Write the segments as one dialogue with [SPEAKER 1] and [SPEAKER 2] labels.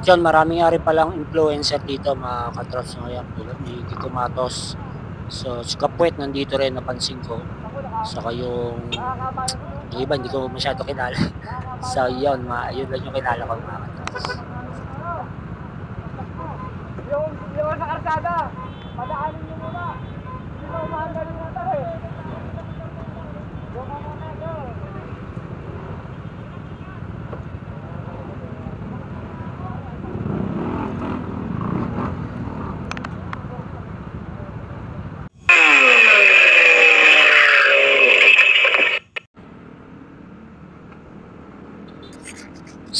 [SPEAKER 1] At yun, marami nga rin palang influencer dito mga katrops na yan, tulad ni Kiko Matos. So, si Kapwet nandito rin napansin ko. Saka yung iba hindi ko masyado kilala. So, yun, yun lang yung kilala ko mga katrops.
[SPEAKER 2] Yung sa karsada, padaanin nyo muna. Hindi mo umahandarin mo ito eh. Yung mga medyo.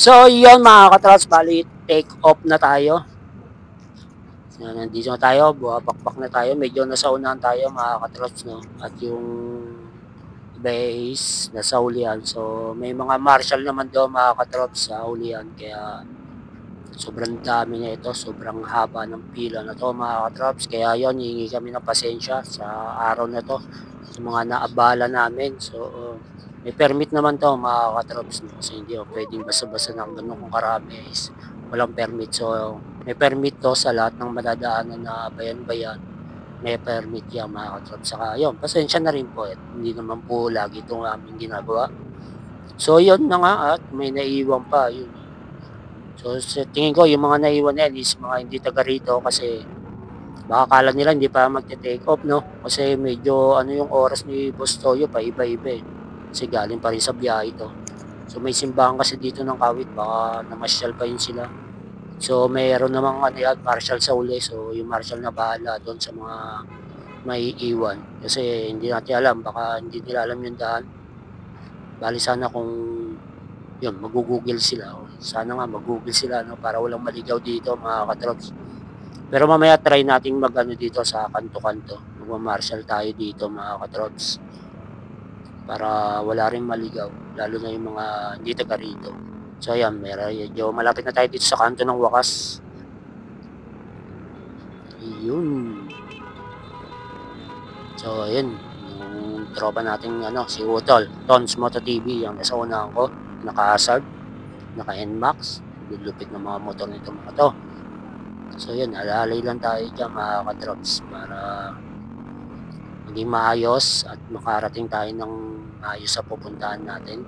[SPEAKER 1] So, yun mga katrops, bali take off na tayo. Yan, nandito na tayo, buwabakbak na tayo. Medyo nasaunahan tayo mga katrops, no? At yung base nasa ulian. So, may mga marshal naman doon mga katrops sa ulian. Kaya, sobrang dami na ito. Sobrang haba ng pila na to mga katrops. Kaya yon, hihingi kami ng pasensya sa araw na to. Sa mga naabala namin. So, may permit naman to mga katrops. No? Kasi hindi pwedeng basa-basa ng ganun kung karami is walang permit. So, may permit to sa lahat ng madadaanan na bayan-bayan. May permit yan mga katrops. Saka yun, pasensya na rin po. Hindi naman po lagi itong aming ginagawa. So, yun na nga at may naiiwan pa. Yun. So, sa tingin ko, yung mga naiwan na yan is mga hindi taga rito kasi baka kala nila hindi pa magte-take off, no? Kasi medyo ano yung oras ni Boss Toyo pa iba-iba eh. Kasi galing pa rin sa biyahe ito. So, may simbahan kasi dito ng Kawit. Baka namasyal pa yun sila. So, mayroon namang ano yan, marshal sa uli. So, yung marshal na bahala doon sa mga may iwan. Kasi hindi natin alam. Baka hindi nila alam yung daan. Bali sana kung yun, mag-google sila. Sana nga mag-google sila no, para walang maligaw dito mga katrops. Pero mamaya try nating mag-ano dito sa kanto-kanto. Magma-marshal tayo dito mga katrops. Para wala rin maligaw. Lalo na yung mga hindi taga rito. So ayan, medyo malapit na tayo dito sa kanto ng wakas. Yun. So ayun, yung tropa nating ano, si Utol, Tons Moto TV, yung nasa unahan ko, naka-hazard, naka-NMAX, lulupit ng mga motor nito mga to. So yun, alalay lang tayo dyan mga katrops para maging maayos at makarating tayo ng maayos sa pupuntahan natin.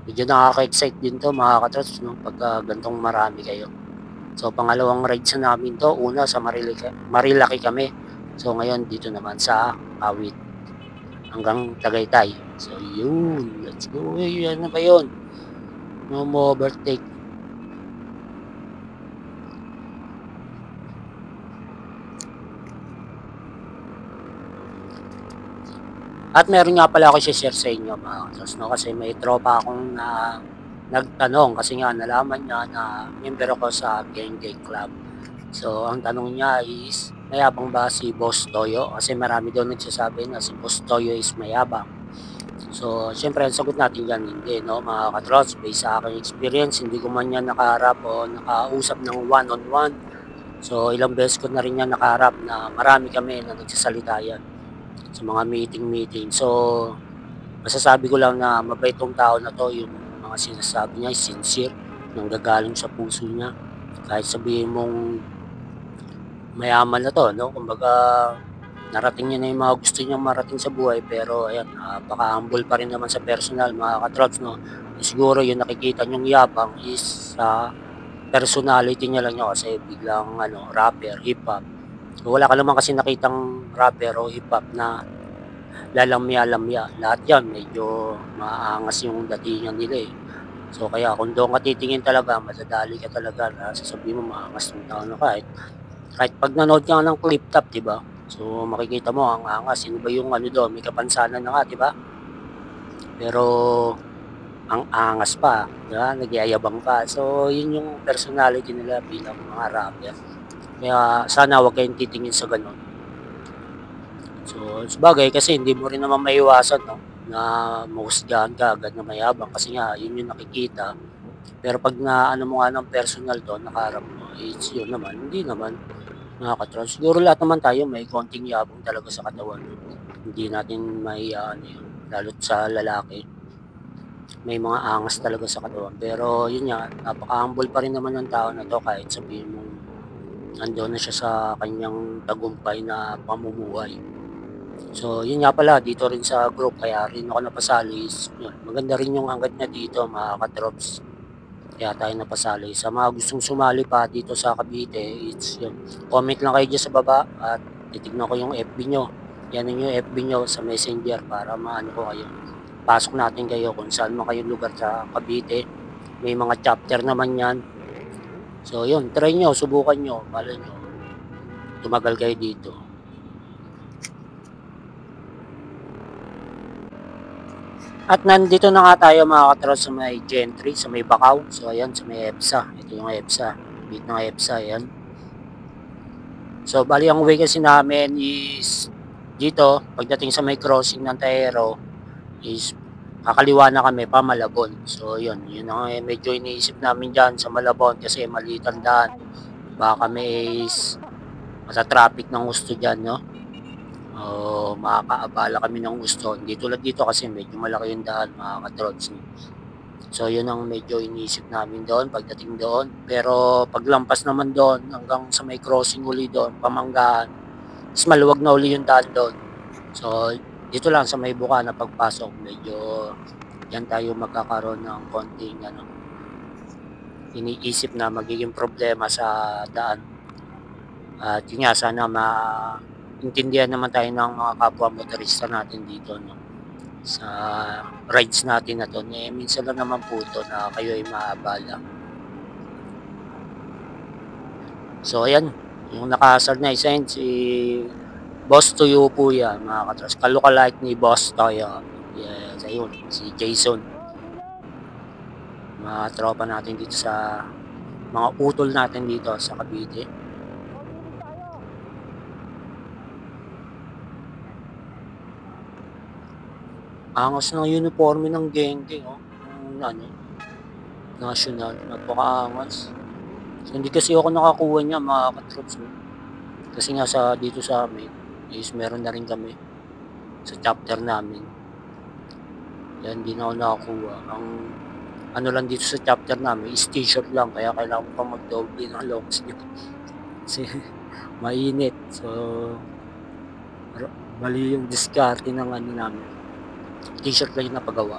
[SPEAKER 1] Medyo nakaka-excite din to mga katrops no, pagka gantong marami kayo. So pangalawang ride sa namin to, una sa Marilaki kami. So ngayon dito naman sa Kawit hanggang Tagaytay. So yun, let's go. Ano ba yun? No more overtake. At meron nga pala ako i-share sa inyo mga katrops no, kasi may tropa akong nagtanong kasi nga nalaman niya na member ako sa Gengge Club. So ang tanong niya is, mayabang ba si Boss Toyo? Kasi marami daw nagsasabi na si Boss Toyo is mayabang. So syempre ang sagot natin dyan, hindi no mga katrops, based sa aking experience, hindi ko man yan nakaharap o nakausap ng one-on-one. So ilang beses ko na rin yan nakaharap na marami kami na nagsasalita yan sa mga meeting. So masasabi ko lang na mabait tong tao na to, yung mga sinasabi niya is sincere, nanggagaling sa puso niya. Kahit sabihin mong mayaman na to, no? Kumbaga, narating niya na yung mga gusto niyang marating sa buhay, pero ayan, baka-humble pa rin naman sa personal, mga katrops, no? Siguro yung nakikita niyong yabang is sa personality niya lang niya kasi biglang ano, rapper, hip-hop. So, wala ka naman kasi nakitang rapper o hip-hop na lalamya-lamya. Lahat yan, medyo maangas yung datingan nila eh. So kaya kung doon ka titingin talaga, madadali ka talaga na sasabihin mo maangas ng tao na kahit pag nanood ka ng clip top, 'di ba? So makikita mo ang angas, sino ba yung ano doon, may kapansanan na nga, 'di ba? Pero ang angas pa, 'di ba? Nagyayabang pa. So yun yung personality nila bilang mga rapper. Kaya sana wag kayong titingin sa ganun. So sabagay kasi hindi mo rin naman maiwasan no na mahusgahan ka agad na mayabang kasi nga yun yung nakikita. Pero pag na ano mo nga ng personal doon, nakaharap mo, it's yun naman, hindi naman nakaka-trust. Siguro lahat naman tayo may konting yabang talaga sa katawan. Hindi natin may ano yun, lalo't sa lalaki. may mga angas talaga sa katawan. Pero yun nga, napaka-humble pa rin naman ng tao na 'to kahit sabihin mong nandoon na siya sa kanyang tagumpay na pamumuhay. So yun nga pala, dito rin sa group kaya rin ako napasali is yun, maganda rin yung hangga't niya dito mga ka-drops. Kaya tayo napasali. Sa mga gustong sumali pa dito sa Cavite, it's yun, comment lang kayo diyan sa baba at titignan ko yung FB niyo. Yan yung FB niyo sa Messenger para maano ko kayo. Pasok natin kayo kung saan man kayong lugar sa Cavite. May mga chapter naman yan. So yun, try nyo, subukan nyo, malay nyo, tumagal kayo dito. At nandito na nga tayo mga katros sa may Gentry, sa may Bakaw. So ayan, sa may EPSA. Ito yung EPSA. Bit ng EPSA, ayan. So bali ang way kasi namin is dito, pagdating sa may crossing ng Taero is kakaliwa na kami pa Malabon. So yun ang medyo iniisip namin dyan sa Malabon kasi maliit ang daan. Baka kami is masa-traffic ng gusto dyan, no? O makakaabala kami ng gusto. Hindi tulad dito kasi medyo malaki yung daan, mga katrods. So yun ang medyo iniisip namin doon pagdating doon. Pero paglampas naman doon hanggang sa may crossing uli doon, Pamanggahan, is maluwag na uli yung daan doon. So dito lang sa may buka na pagpasok, medyo yan tayo magkakaroon ng konting iniisip na magiging problema sa daan. At yun nga, sana maintindihan naman tayo ng mga kapwa motorista natin dito, no? Sa rides natin na to. Minsan lang naman po ito na kayo ay maabala. So ayan, yung nakasal na isend si Boss Toyo po yan, mga katros. Kalukalike ni Boss Toyo. Yes, ayun, si Jason. Mga tropa natin dito sa mga utol natin dito sa Cavite. Angas ng uniforme ng geng-geng, oh. National, napakaangas. So, hindi kasi ako nakakuha niya, mga katrops. Kasi nga dito sa amin, is meron na rin kami sa chapter namin. Yan, hindi na ako nakakuha. Ang ano lang dito sa chapter namin is t-shirt lang, kaya kailangan ko pang mag-doble ng long sleeve. Kasi mainit. So, mali yung diskarte ng namin. T-shirt lang yung napagawa.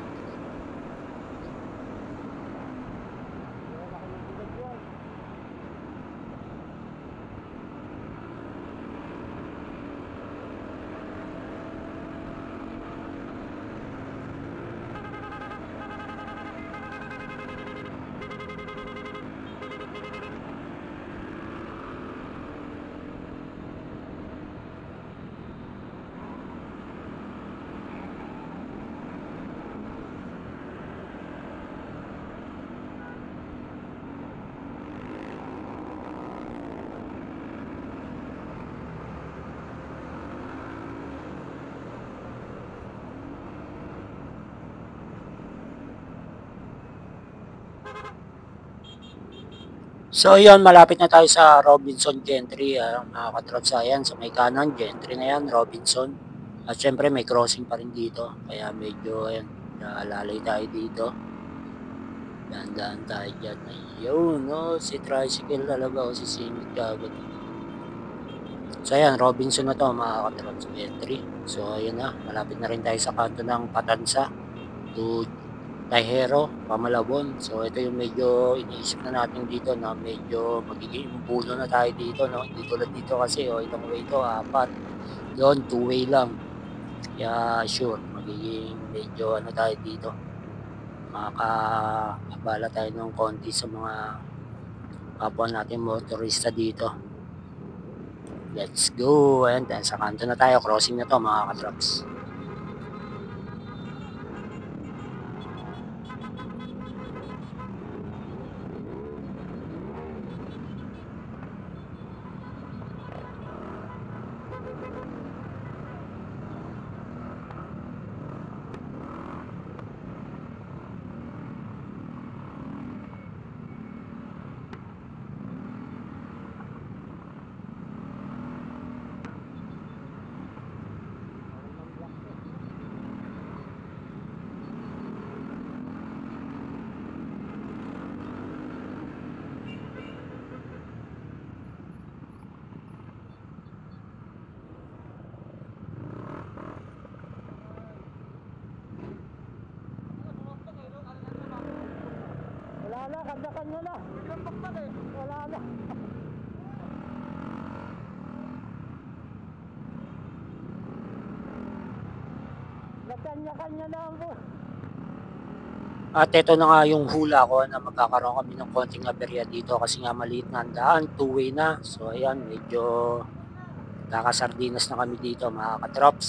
[SPEAKER 1] So yun, malapit na tayo sa Robinson Gentry, mga katrops. Ayan, sa may kanan, Gentry na yan, Robinson. At syempre may crossing pa rin dito, kaya medyo ayan, naalalay tayo dito. Dahan-dahan tayo dyan. Ayun, no, si tricycle talaga, o si singit kagad. So ayan, Robinson na to, mga katrops, Gentry. So ayun na, malapit na rin tayo sa kanto ng Patansa to Taihero, Pamalabon. So ito yung medyo iniisip na natin dito na medyo magiging impuno na tayo dito, no? Hindi tulad dito kasi itong way to 4. Doon 2-way lang. Kaya sure, magiging medyo tayo dito. Makakaabala tayo ng konti sa mga kapwa natin motorista dito. Let's go. Ayan, sa kanto na tayo, crossing na to, mga katrops. kanya-kanya na.
[SPEAKER 2] Biglang bakbak eh.
[SPEAKER 1] Wala na. Nagkanya-kanya na ang bus. At ito na nga yung hula ko na magkakaroon kami ng konting aberya dito kasi nga maliit na ang daan, two-way na. So ayan, medyo kakasardinas na kami dito mga katrops.